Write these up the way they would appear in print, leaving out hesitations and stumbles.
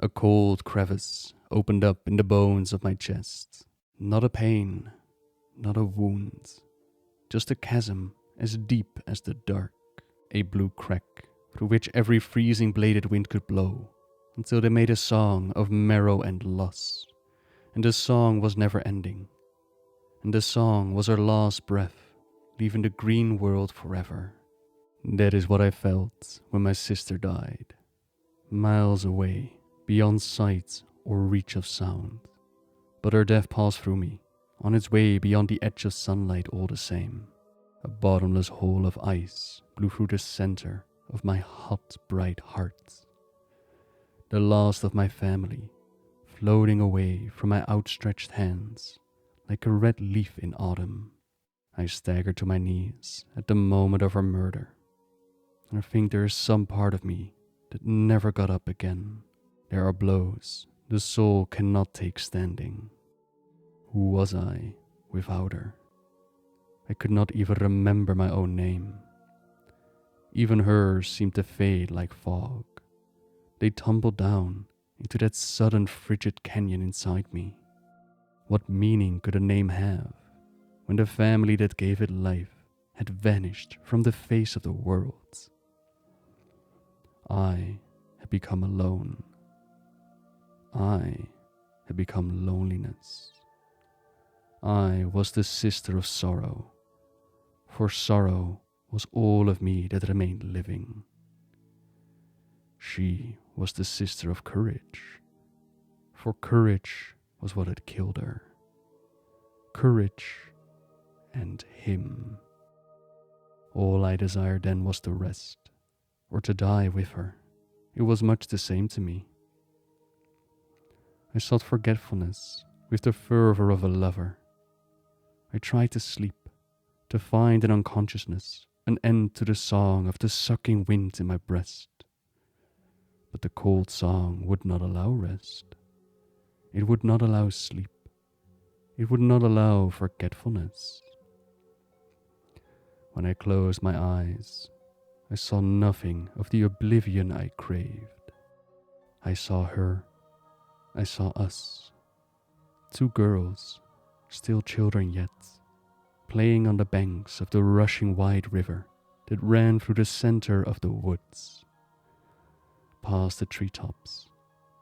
A cold crevice opened up in the bones of my chest. Not a pain, not a wound, just a chasm as deep as the dark. A blue crack through which every freezing bladed wind could blow, until they made a song of marrow and loss. And the song was never ending. And the song was her last breath, leaving the green world forever. That is what I felt when my sister died. Miles away, beyond sight or reach of sound. But her death passed through me, on its way beyond the edge of sunlight all the same. A bottomless hole of ice blew through the center of my hot, bright heart. The last of my family, floating away from my outstretched hands, like a red leaf in autumn. I staggered to my knees at the moment of her murder, and I think there is some part of me that never got up again. There are blows the soul cannot take standing. Who was I without her? I could not even remember my own name. Even hers seemed to fade like fog. They tumbled down into that sudden frigid canyon inside me. What meaning could a name have when the family that gave it life had vanished from the face of the world? I had become alone. I had become loneliness. I was the sister of sorrow, for sorrow was all of me that remained living. She was the sister of courage, for courage was what had killed her. Courage and him. All I desired then was to rest, or to die with her. It was much the same to me. I sought forgetfulness with the fervor of a lover. I tried to sleep, to find in unconsciousness an end to the song of the sucking wind in my breast. But the cold song would not allow rest. It would not allow sleep. It would not allow forgetfulness. When I closed my eyes, I saw nothing of the oblivion I craved. I saw her. I saw us. Two girls, still children yet, playing on the banks of the rushing wide river that ran through the center of the woods. Past the treetops,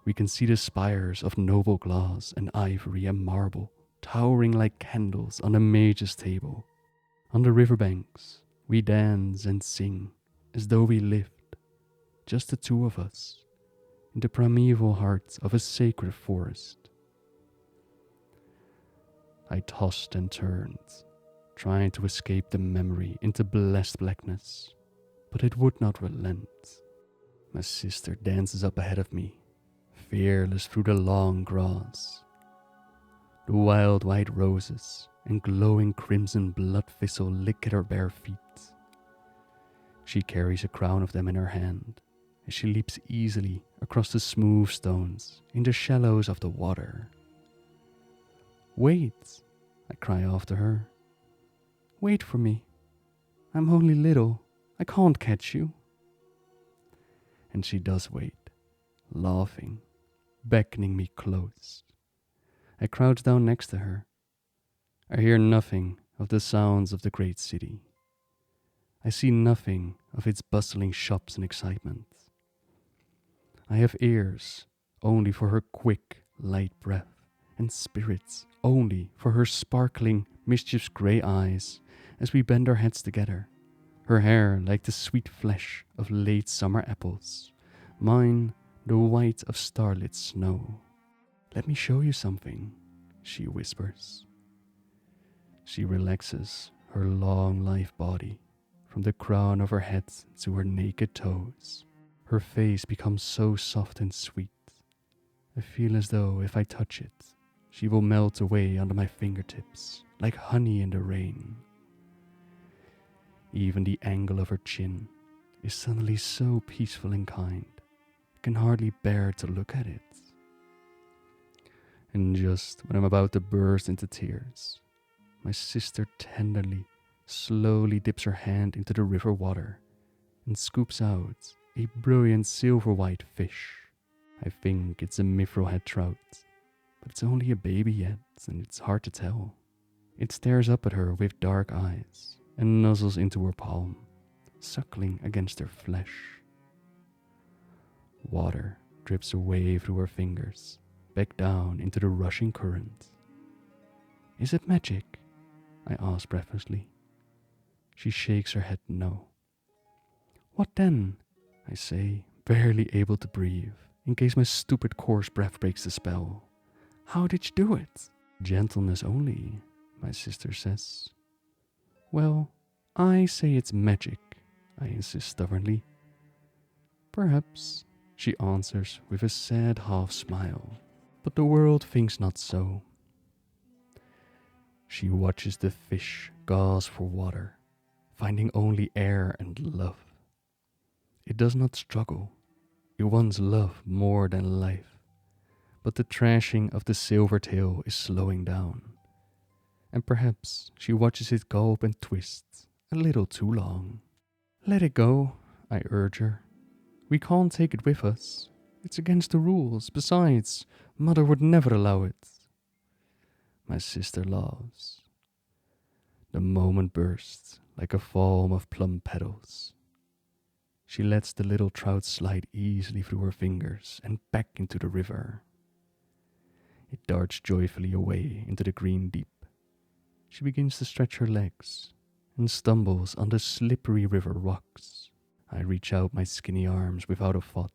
we can see the spires of noble glass and ivory and marble towering like candles on a mage's table. On the riverbanks, we dance and sing as though we lived, just the two of us, in the primeval heart of a sacred forest. I tossed and turned, trying to escape the memory into blessed blackness, but it would not relent. My sister dances up ahead of me, fearless through the long grass. The wild white roses and glowing crimson blood thistle lick at her bare feet. She carries a crown of them in her hand as she leaps easily across the smooth stones in the shallows of the water. "Wait," I cry after her. "Wait for me. I'm only little. I can't catch you." And she does wait, laughing, beckoning me close. I crouch down next to her. I hear nothing of the sounds of the great city. I see nothing of its bustling shops and excitement. I have ears only for her quick, light breath, and spirits only for her sparkling, mischievous grey eyes as we bend our heads together, her hair like the sweet flesh of late summer apples, mine the white of starlit snow. "Let me show you something," she whispers. She relaxes her long, lithe body from the crown of her head to her naked toes. Her face becomes so soft and sweet. I feel as though if I touch it, she will melt away under my fingertips like honey in the rain. Even the angle of her chin is suddenly so peaceful and kind, I can hardly bear to look at it. And just when I'm about to burst into tears, my sister tenderly, slowly dips her hand into the river water and scoops out a brilliant silver-white fish. I think it's a mithril-head trout, but it's only a baby yet, and it's hard to tell. It stares up at her with dark eyes and nuzzles into her palm, suckling against her flesh. Water drips away through her fingers, back down into the rushing current. Is it magic? I ask breathlessly. She shakes her head no. What then? I say, barely able to breathe, in case my stupid coarse breath breaks the spell. How did you do it? Gentleness only, my sister says. Well, I say it's magic, I insist stubbornly. Perhaps, she answers with a sad half smile, but the world thinks not so. She watches the fish gasp for water, finding only air and love. It does not struggle. It wants love more than life. But the thrashing of the silvertail is slowing down. And perhaps she watches it gulp and twist a little too long. Let it go, I urge her. We can't take it with us. It's against the rules. Besides, Mother would never allow it. My sister laughs. The moment bursts like a foam of plum petals. She lets the little trout slide easily through her fingers and back into the river. It darts joyfully away into the green deep. She begins to stretch her legs and stumbles on the slippery river rocks. I reach out my skinny arms without a thought.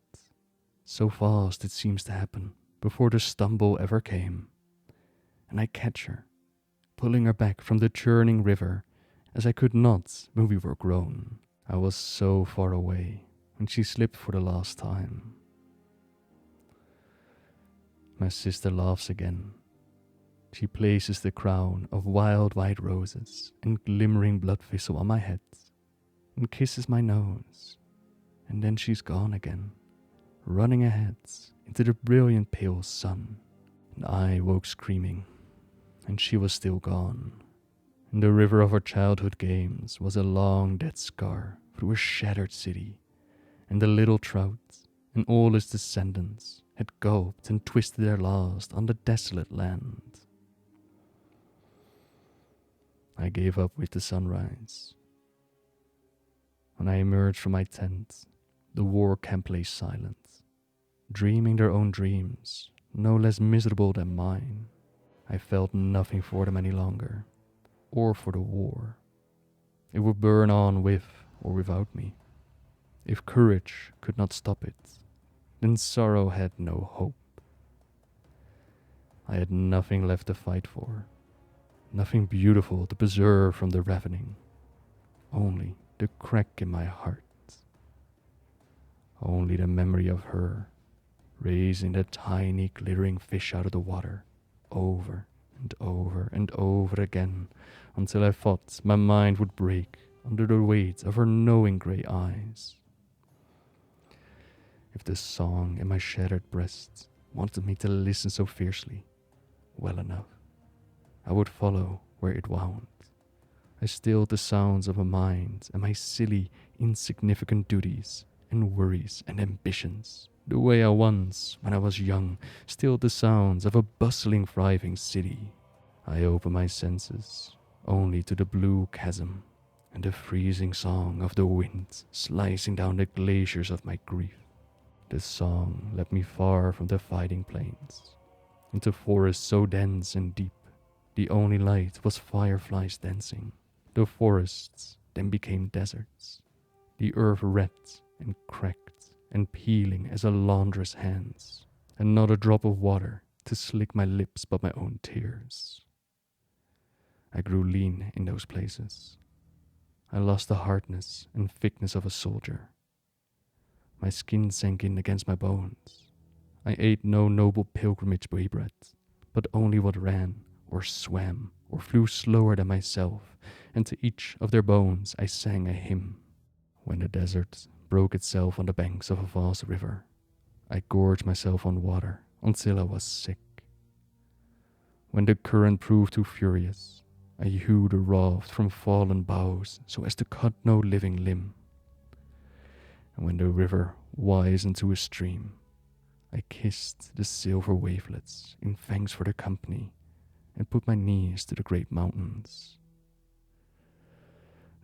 So fast it seems to happen, before the stumble ever came. And I catch her, pulling her back from the churning river as I could not when we were grown. I was so far away when she slipped for the last time. My sister laughs again. She places the crown of wild white roses and glimmering blood thistle on my head and kisses my nose. And then she's gone again, running ahead into the brilliant pale sun. And I woke screaming, and she was still gone. And the river of our childhood games was a long dead scar through a shattered city, and the little trout and all his descendants had gulped and twisted their last on the desolate land. I gave up with the sunrise. When I emerged from my tent, the war camp lay silent, dreaming their own dreams, no less miserable than mine. I felt nothing for them any longer, or for the war. It would burn on with or without me. If courage could not stop it, then sorrow had no hope. I had nothing left to fight for, nothing beautiful to preserve from the ravening, only the crack in my heart, only the memory of her raising the tiny glittering fish out of the water, over and over and over again, until I thought my mind would break under the weight of her knowing grey eyes. If the song in my shattered breast wanted me to listen so fiercely, well enough, I would follow where it wound. I stilled the sounds of my mind and my silly, insignificant duties and worries and ambitions, the way I once, when I was young, stilled the sounds of a bustling, thriving city. I opened my senses only to the blue chasm and the freezing song of the wind slicing down the glaciers of my grief. The song led me far from the fighting plains, into forests so dense and deep, the only light was fireflies dancing. The forests then became deserts, the earth red and cracked and peeling as a laundress hands, and not a drop of water to slick my lips but my own tears. I grew lean in those places. I lost the hardness and thickness of a soldier. My skin sank in against my bones. I ate no noble pilgrimage bread, but only what ran or swam or flew slower than myself, and to each of their bones I sang a hymn. When the desert broke itself on the banks of a vast river, I gorged myself on water until I was sick. When the current proved too furious, I hewed a raft from fallen boughs so as to cut no living limb. And when the river wisened to a stream, I kissed the silver wavelets in thanks for the company and put my knees to the great mountains.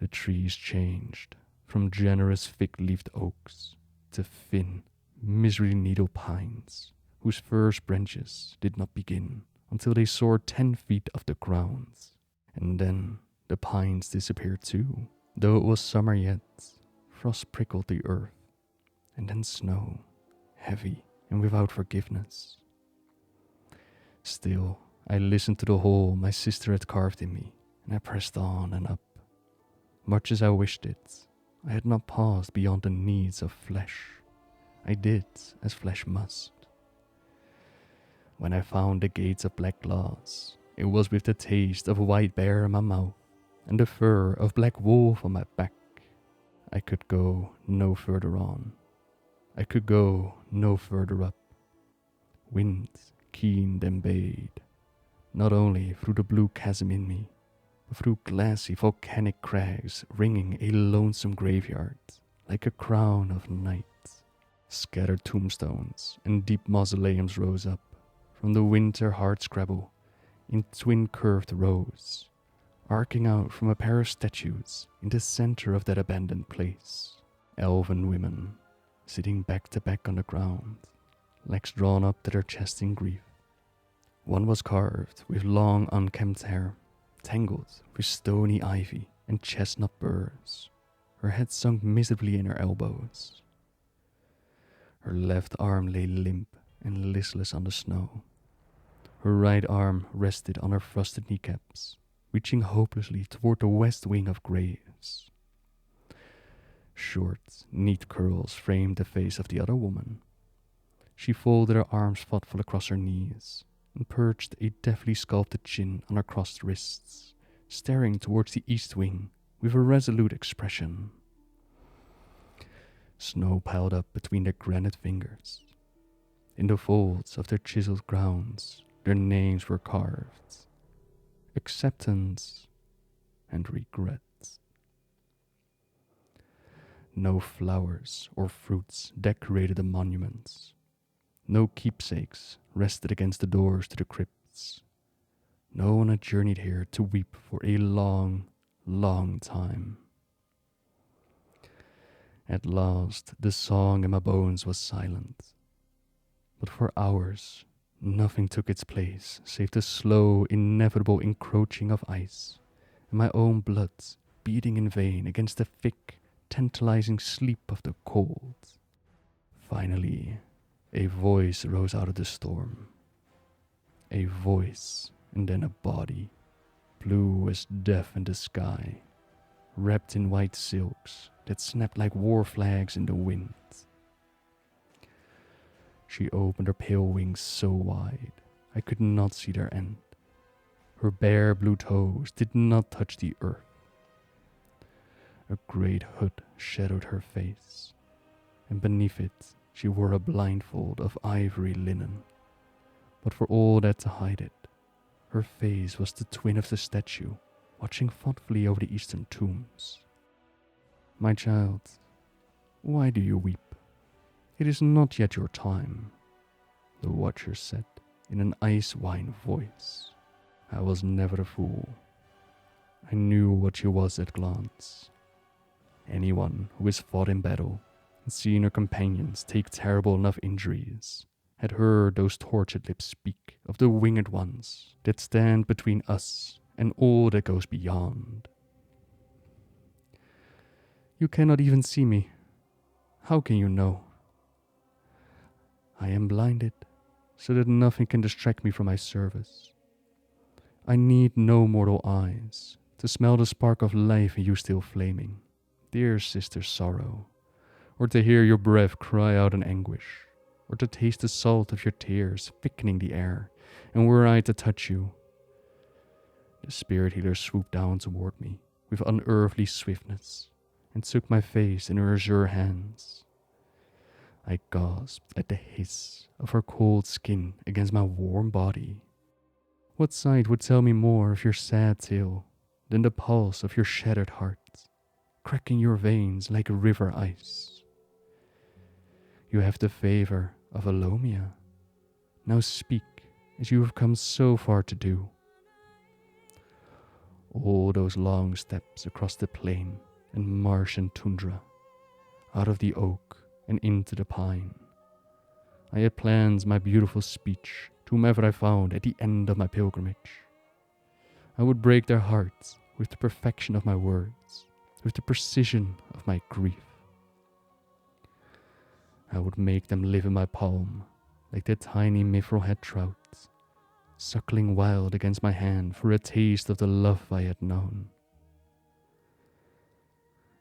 The trees changed from generous thick-leaved oaks to thin, misery-needle pines, whose first branches did not begin until they soared 10 feet off the ground. And then the pines disappeared too. Though it was summer yet, frost prickled the earth, and then snow, heavy and without forgiveness. Still, I listened to the hole my sister had carved in me, and I pressed on and up. Much as I wished it, I had not passed beyond the needs of flesh. I did as flesh must. When I found the gates of black glass, it was with the taste of a white bear in my mouth and the fur of black wolf on my back. I could go no further on. I could go no further up. Wind keened and bayed, not only through the blue chasm in me, but through glassy volcanic crags ringing a lonesome graveyard like a crown of night. Scattered tombstones and deep mausoleums rose up from the winter hardscrabble in twin curved rows, arcing out from a pair of statues in the center of that abandoned place. Elven women, sitting back to back on the ground, legs drawn up to their chest in grief. One was carved with long unkempt hair, tangled with stony ivy and chestnut burrs, her head sunk miserably in her elbows. Her left arm lay limp and listless on the snow. Her right arm rested on her frosted kneecaps, reaching hopelessly toward the west wing of graves. Short, neat curls framed the face of the other woman. She folded her arms thoughtfully across her knees and perched a deftly sculpted chin on her crossed wrists, staring towards the east wing with a resolute expression. Snow piled up between their granite fingers. In the folds of their chiseled crowns, their names were carved: acceptance and regret. No flowers or fruits decorated the monuments. No keepsakes rested against the doors to the crypts. No one had journeyed here to weep for a long, long time. At last, the song in my bones was silent. But for hours, nothing took its place save the slow, inevitable encroaching of ice, and my own blood beating in vain against the thick, tantalizing sleep of the cold. Finally, a voice rose out of the storm. A voice, and then a body, blue as death in the sky, wrapped in white silks that snapped like war flags in the wind. She opened her pale wings so wide, I could not see their end. Her bare blue toes did not touch the earth. A great hood shadowed her face, and beneath it she wore a blindfold of ivory linen. But for all that to hide it, her face was the twin of the statue, watching thoughtfully over the eastern tombs. "My child, why do you weep? It is not yet your time," the watcher said in an ice-wine voice. I was never a fool. I knew what she was at glance. Anyone who has fought in battle and seen her companions take terrible enough injuries had heard those tortured lips speak of the winged ones that stand between us and all that goes beyond. "You cannot even see me. How can you know?" "I am blinded, so that nothing can distract me from my service. I need no mortal eyes to smell the spark of life in you still flaming, dear sister Sorrow, or to hear your breath cry out in anguish, or to taste the salt of your tears thickening the air, and were I to touch you." The spirit healer swooped down toward me with unearthly swiftness and took my face in her azure hands. I gasped at the hiss of her cold skin against my warm body. What sight would tell me more of your sad tale than the pulse of your shattered heart, cracking your veins like river ice? You have the favor of Alomia. Now speak, as you have come so far to do. All those long steps across the plain and marsh and tundra, out of the oak and into the pine. I had planned my beautiful speech to whomever I found at the end of my pilgrimage. I would break their hearts with the perfection of my words, with the precision of my grief. I would make them live in my palm like the tiny mithril-head trouts, suckling wild against my hand for a taste of the love I had known.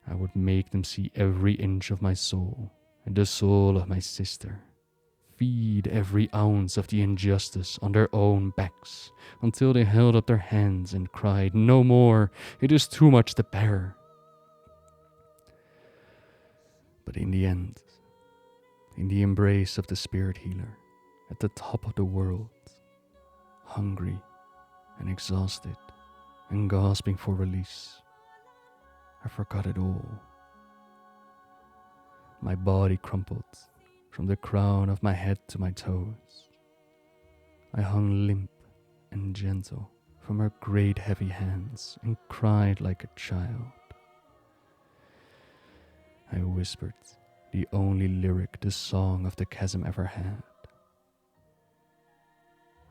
I would make them see every inch of my soul and the soul of my sister, feed every ounce of the injustice on their own backs until they held up their hands and cried, "No more, it is too much to bear." But in the end, in the embrace of the spirit healer, at the top of the world, hungry and exhausted and gasping for release, I forgot it all. My body crumpled from the crown of my head to my toes. I hung limp and gentle from her great heavy hands and cried like a child. I whispered the only lyric the song of the chasm ever had.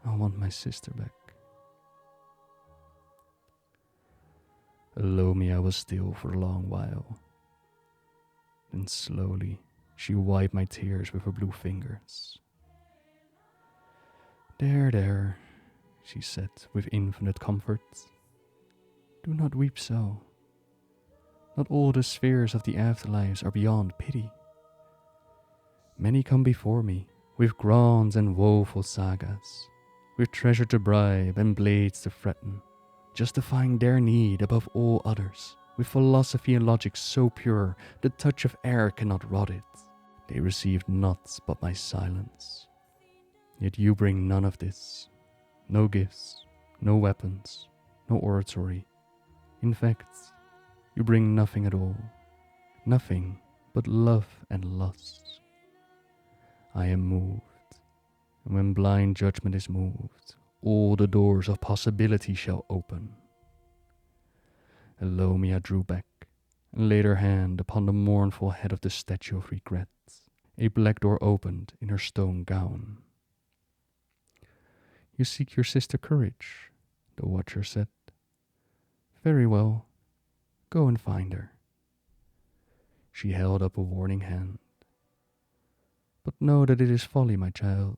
I want my sister back. Alomia was still for a long while. Then slowly she wiped my tears with her blue fingers. "There, there," she said with infinite comfort. "Do not weep so. Not all the spheres of the afterlives are beyond pity. Many come before me with grand and woeful sagas, with treasure to bribe and blades to threaten, justifying their need above all others, with philosophy and logic so pure the touch of air cannot rot it. They received naught but my silence. Yet you bring none of this. No gifts, no weapons, no oratory. In fact, you bring nothing at all. Nothing but love and lust. I am moved, and when blind judgment is moved, all the doors of possibility shall open." Alomia drew back and laid her hand upon the mournful head of the statue of regret. A black door opened in her stone gown. "You seek your sister Courage," the watcher said. "Very well, go and find her." She held up a warning hand. "But know that it is folly, my child.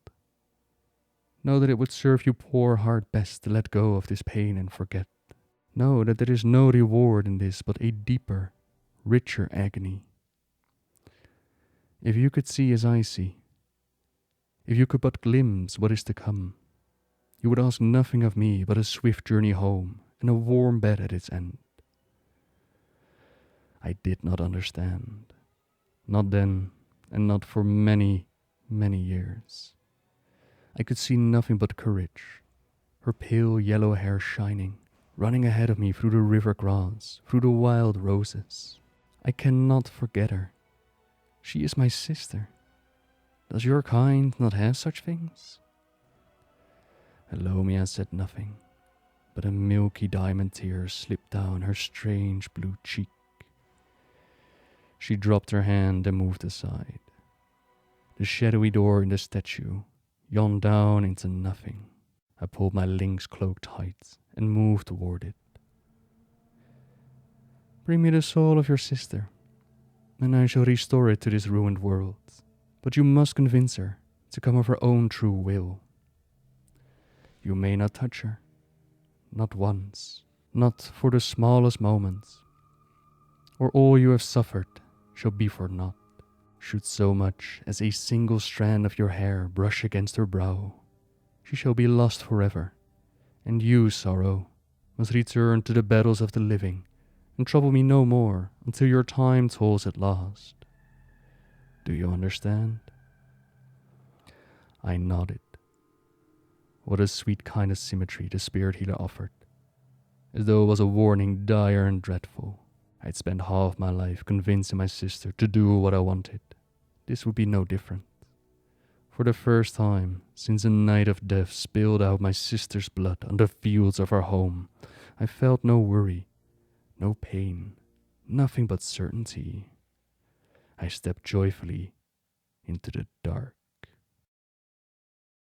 Know that it would serve your poor heart best to let go of this pain and forget. Know that there is no reward in this but a deeper, richer agony. If you could see as I see, if you could but glimpse what is to come, you would ask nothing of me but a swift journey home and a warm bed at its end." I did not understand. Not then, and not for many, many years. I could see nothing but Courage, her pale yellow hair shining, running ahead of me through the river grass, through the wild roses. I cannot forget her. She is my sister. Does your kind not have such things? Alomia said nothing, but a milky diamond tear slipped down her strange blue cheek. She dropped her hand and moved aside. The shadowy door in the statue yawned down into nothing. I pulled my lynx cloak tight and moved toward it. "Bring me the soul of your sister, and I shall restore it to this ruined world. But you must convince her to come of her own true will. You may not touch her, not once, not for the smallest moment, or all you have suffered shall be for naught. Should so much as a single strand of your hair brush against her brow, she shall be lost forever, and you, sorrow, must return to the battles of the living, and trouble me no more until your time tolls at last. Do you understand?" I nodded. What a sweet kind of symmetry the spirit healer offered, as though it was a warning dire and dreadful. I'd spent half my life convincing my sister to do what I wanted. This would be no different. For the first time since a night of death spilled out my sister's blood on the fields of our home, I felt no worry, no pain, nothing but certainty. I stepped joyfully into the dark.